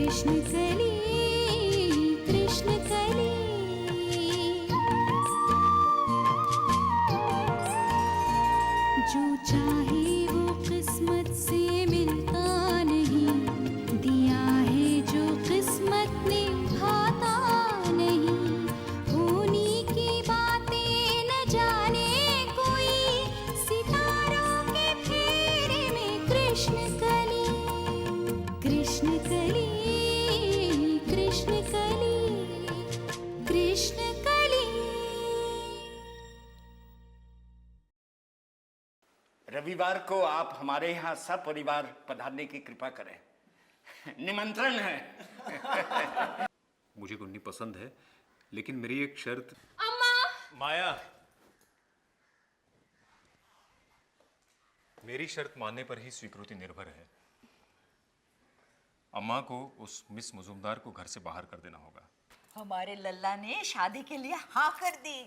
कृष्ण कली कृष्ण कली। जो चाहे वो किस्मत से मिलता नहीं, दिया है जो किस्मत ने भाता नहीं। होनी की बातें न जाने कोई, सितारों के फेरे में कृष्ण कली कृष्ण कली कृष्ण कली कृष्ण कली। रविवार को आप हमारे यहाँ सब परिवार पधारने की कृपा करें, निमंत्रण है। मुझे कुन्नी पसंद है, लेकिन मेरी एक शर्त। अम्मा! माया, मेरी शर्त मानने पर ही स्वीकृति निर्भर है। अम्मा को उस मिस मुजुमदार को घर से बाहर कर देना होगा। हमारे लल्ला ने शादी के लिए हाँ कर दी।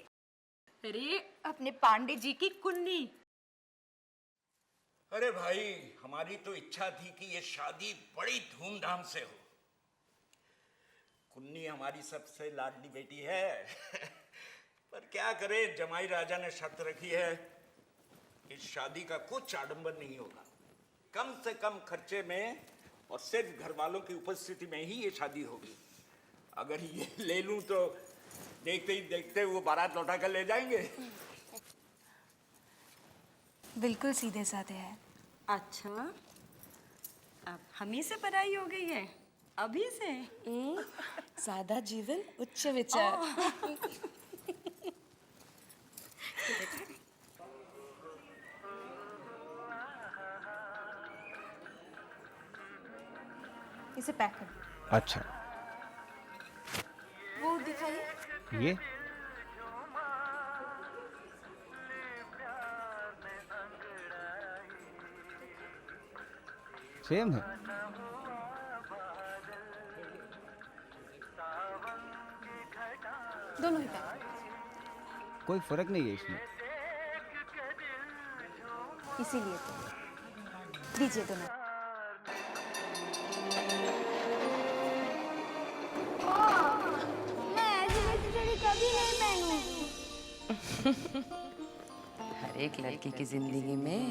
अरे अपने पांडे जी की कुन्नी। अरे भाई, हमारी तो इच्छा थी कि ये शादी बड़ी धूमधाम से हो। कुन्नी हमारी सबसे लाडली बेटी है। पर क्या करे, जमाई राजा ने शर्त रखी है, इस शादी का कुछ आडंबर नहीं होगा, कम से कम खर्चे में और सिर्फ घर वालों की उपस्थिति में ही ये शादी होगी। अगर ये ले लूं तो देखते ही देखते वो बारात लौटा कर ले जाएंगे। बिल्कुल सीधे साधे है। अच्छा, अब हम ही से पढ़ाई हो गई है, अभी से। सादा जीवन उच्च विचार। इसे पैक कर दो। अच्छा, वो दिखाइए। ये सेम है। दोनों ही पैक। कोई फर्क नहीं है इसमें। इसीलिए तो दीजिए दोनों। मैं ऐसी वैसी साड़ी कभी नहीं पहनूंगी। हर एक लड़की की जिंदगी में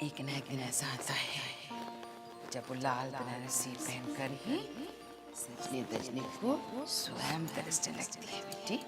एक ना एक दिन ऐसा आता है जब वो लाल बनारसी पहनकर ही सजनी दजनी को स्वयं तरसने लगती है बेटी।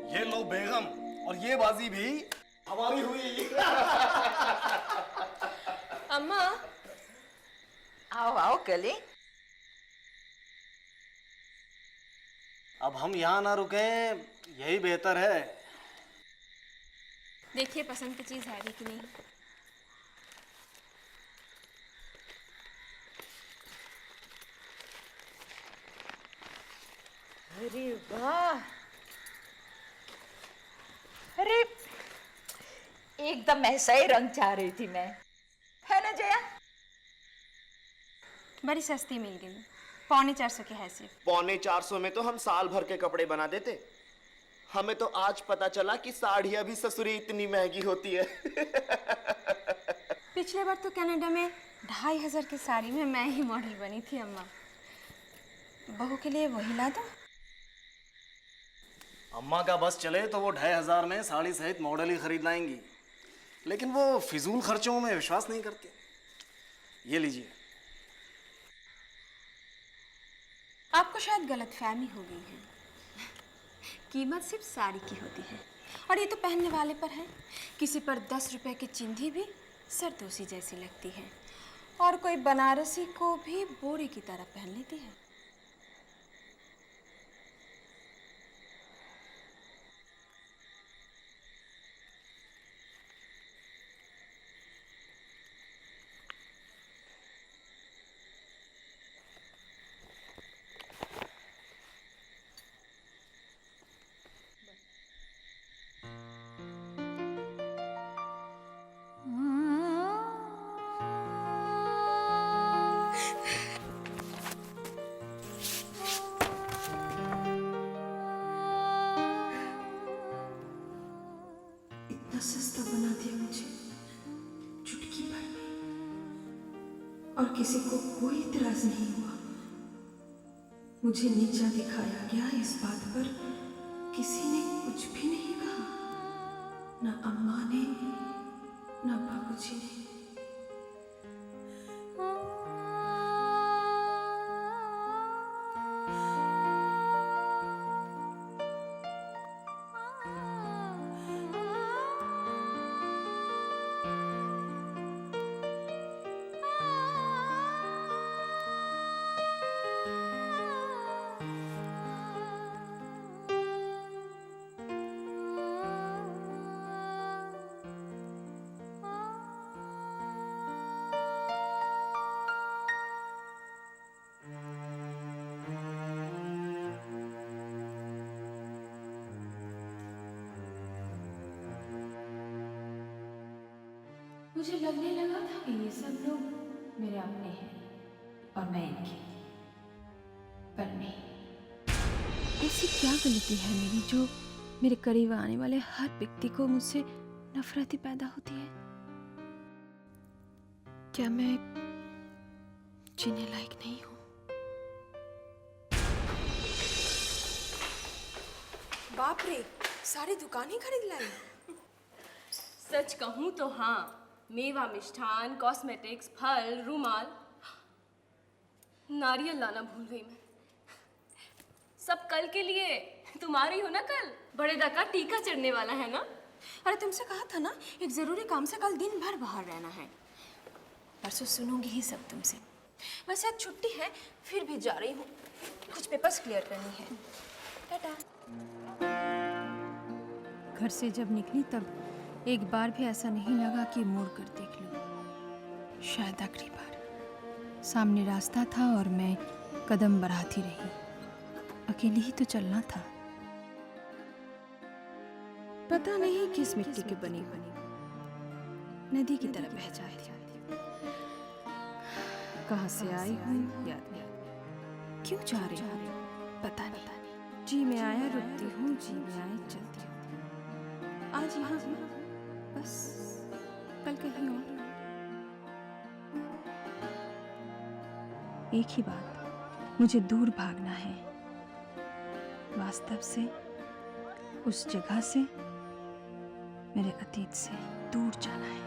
ये लो बेगम, और ये बाजी भी हमारी हुई। अम्मा! आओ आओ कली। अब हम यहाँ ना रुके, यही बेहतर है। देखिए पसंद की चीज है भी कि नहीं। अरे वाह, अरे एकदम ऐसा ही रंग चाह रही थी मैं, है ना जया? बड़ी सस्ती मिल गई, 450 की है सिर्फ। 450 में तो हम साल भर के कपड़े बना देते। हमें तो आज पता चला कि साड़ियाँ भी ससुरी इतनी महंगी होती है। पिछले बार तो कनाडा में 2500 की साड़ी में मैं ही मॉडल बनी थी। अम्मा, बहू के लिए वही ला दो। अम्मा का बस चले तो वो 2500 में साड़ी सहित मॉडल ही खरीद लाएंगी, लेकिन वो फिजूल खर्चों में विश्वास नहीं करती। ये लीजिए। आपको शायद गलतफहमी हो गई है। कीमत सिर्फ साड़ी की होती है, और ये तो पहनने वाले पर है। किसी पर 10 रुपए की चिंधी भी सरदोसी जैसी लगती है, और कोई बनारसी को भी बोरे की तरह पहन लेती है। इतना सस्ता बना दिया मुझे, चुटकी भर में, और किसी को कोई इतराज नहीं हुआ। मुझे नीचा दिखाया गया, इस बात पर किसी ने कुछ भी नहीं कहा, ना अम्मा ने ना बाबूजी ने। मुझे लगने लगा था कि ये सब लोग मेरे अपने हैं और मैं इनकी, पर नहीं। ऐसी क्या गलती है मेरी जो मेरे करीब आने वाले हर व्यक्ति को मुझसे नफरत ही पैदा होती है? क्या मैं जीने लायक नहीं हूँ? बाप रे, सारी दुकान ही खरीद लाई। सच कहूँ तो हाँ, मेवा, मिष्ठान, कॉस्मेटिक्स, फल, रुमाल, नारियल लाना भूल गई मैं। सब कल के लिए। तुम आ रही हो ना कल? बड़े दा का टीका चढ़ने वाला है ना? अरे तुमसे कहा था ना, एक जरूरी काम से कल दिन भर बाहर रहना है। परसों सुनूंगी ही सब तुमसे। वैसे आज छुट्टी है, फिर भी जा रही हूँ, कुछ पेपर्स क्लियर करनी है। टाटा। घर से जब निकली तब एक बार भी ऐसा नहीं लगा कि मुड़ कर देख लूं। शायद आखिरी बार। सामने रास्ता था और मैं कदम बढ़ाती रही। अकेली ही तो चलना था। पता नहीं किस मिट्टी की बनी नदी की तरह बह जाती। कहाँ से आई हूँ याद नहीं, क्यों जा रही हूँ पता नहीं। जी में आया रुकती हूँ, जी में आए चलती हूँ। आज यहाँ बस, कल कहीं और। एक ही बात, मुझे दूर भागना है, वास्तव से, उस जगह से, मेरे अतीत से दूर जाना है।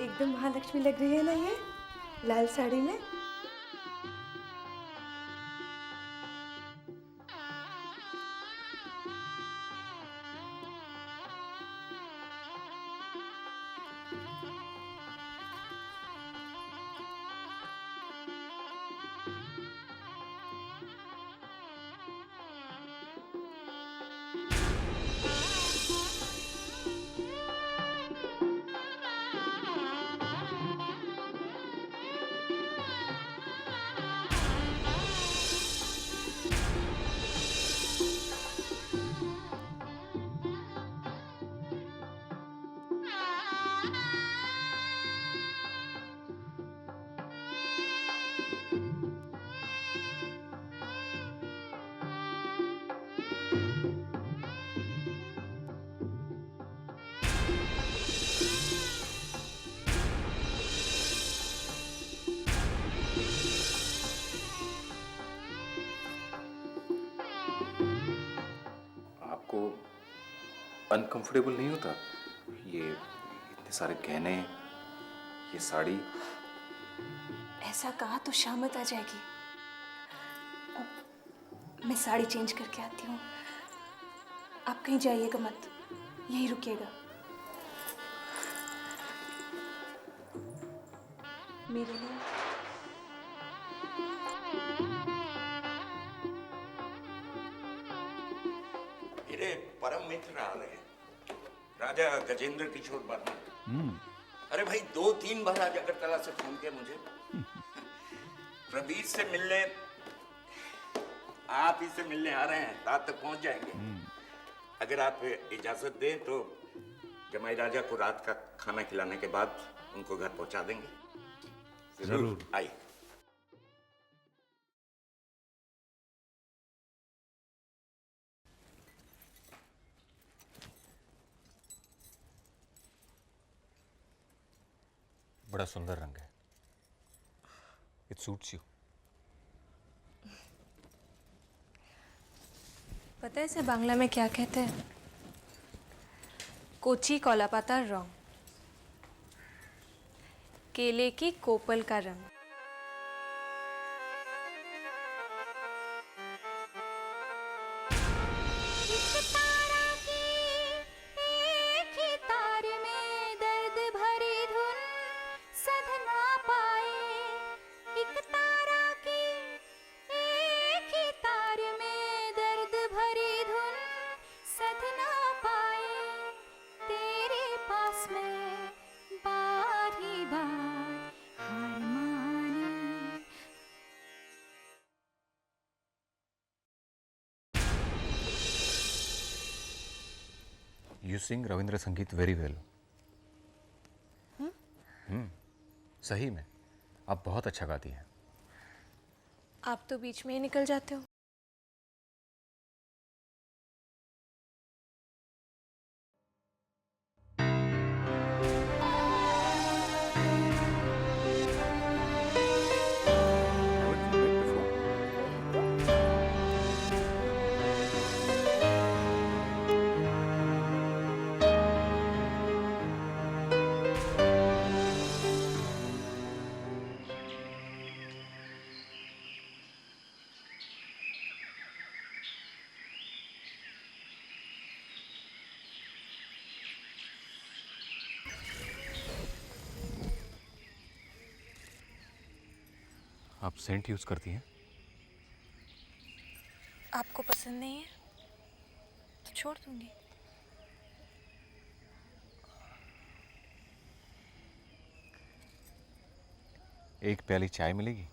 एकदम महालक्ष्मी लग रही है ना ये लाल साड़ी में। आपको अनकंफर्टेबल नहीं होता ये इतने सारे गहने, ये साड़ी? ऐसा कहा तो शामत आ जाएगी। मैं साड़ी चेंज करके आती हूँ, आप कहीं जाइएगा मत, यहीं रुकिएगा। मेरे लिए मेरे परम मित्र आ रहे हैं, राजा गजेंद्र किशोर वर्मा। अरे भाई 2-3 बार आज अगरतला से फोन किया मुझे। प्रवीर से मिलने, आप ही से मिलने आ रहे हैं, रात तक पहुंच जाएंगे। अगर आप इजाजत दें तो जमाई राजा को रात का खाना खिलाने के बाद उनको घर पहुंचा देंगे। जरूर आइए। बड़ा सुंदर रंग है, इट सूट्स यू। पता है इसे बांग्ला में क्या कहते हैं? कोची कोला पाता रंग, केले की कोपल का रंग। You sing रविंद्र संगीत वेरी वेल। सही में आप बहुत अच्छा गाती हैं। आप तो बीच में ही निकल जाते हो। आप सेंट यूज करती हैं? आपको पसंद नहीं है तो छोड़ दूंगी। एक प्याली चाय मिलेगी?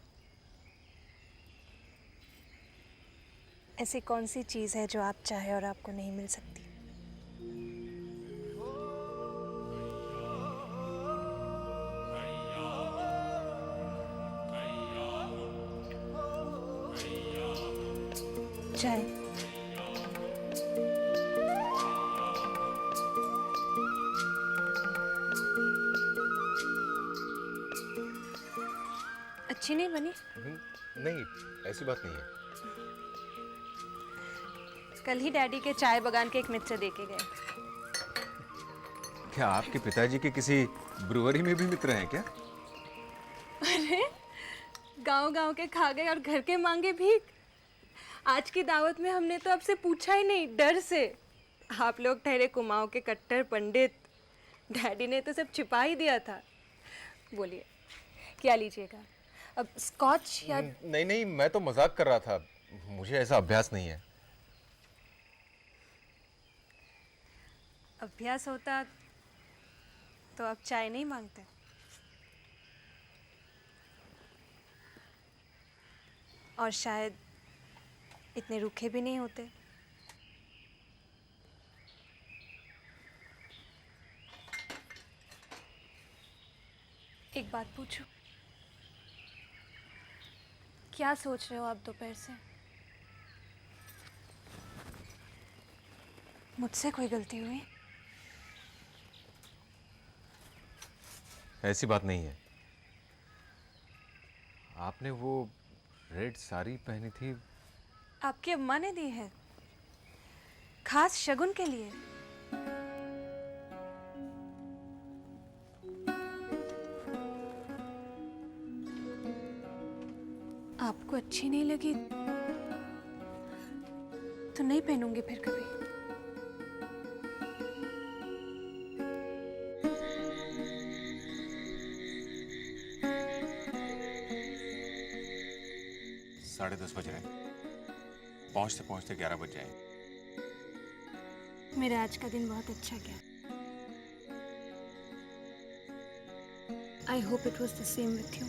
ऐसी कौन सी चीज़ है जो आप चाहे और आपको नहीं मिल सकती? चाय। अच्छी नहीं बनी? नहीं, ऐसी बात नहीं है। कल ही डैडी के चाय बगान के एक मित्र दे के गए। क्या आपके पिताजी के किसी ब्रूअरी में भी मित्र हैं क्या? अरे गांव-गांव के खा गए और घर के मांगे भीख। आज की दावत में हमने तो आपसे पूछा ही नहीं, डर से। आप लोग ठहरे कुमाऊं के कट्टर पंडित, डैडी ने तो सब छिपा ही दिया था। बोलिए क्या लीजिएगा? अब स्कॉच या नहीं नहीं, मैं तो मजाक कर रहा था, मुझे ऐसा अभ्यास नहीं है। अभ्यास होता तो आप चाय नहीं मांगते? और शायद इतने रूखे भी नहीं होते। एक बात पूछूं? क्या सोच रहे हो आप दोपहर से? मुझसे कोई गलती हुई? ऐसी बात नहीं है। आपने वो रेड साड़ी पहनी थी। आपकी अम्मा ने दी है, खास शगुन के लिए। आपको अच्छी नहीं लगी तो नहीं पहनूंगी फिर कभी। साढ़े 10 बज रहे हैं, पहुंचते पहुंचते 11 बज जाएंगे। मेरा आज का दिन बहुत अच्छा गया। I hope it was the same with you.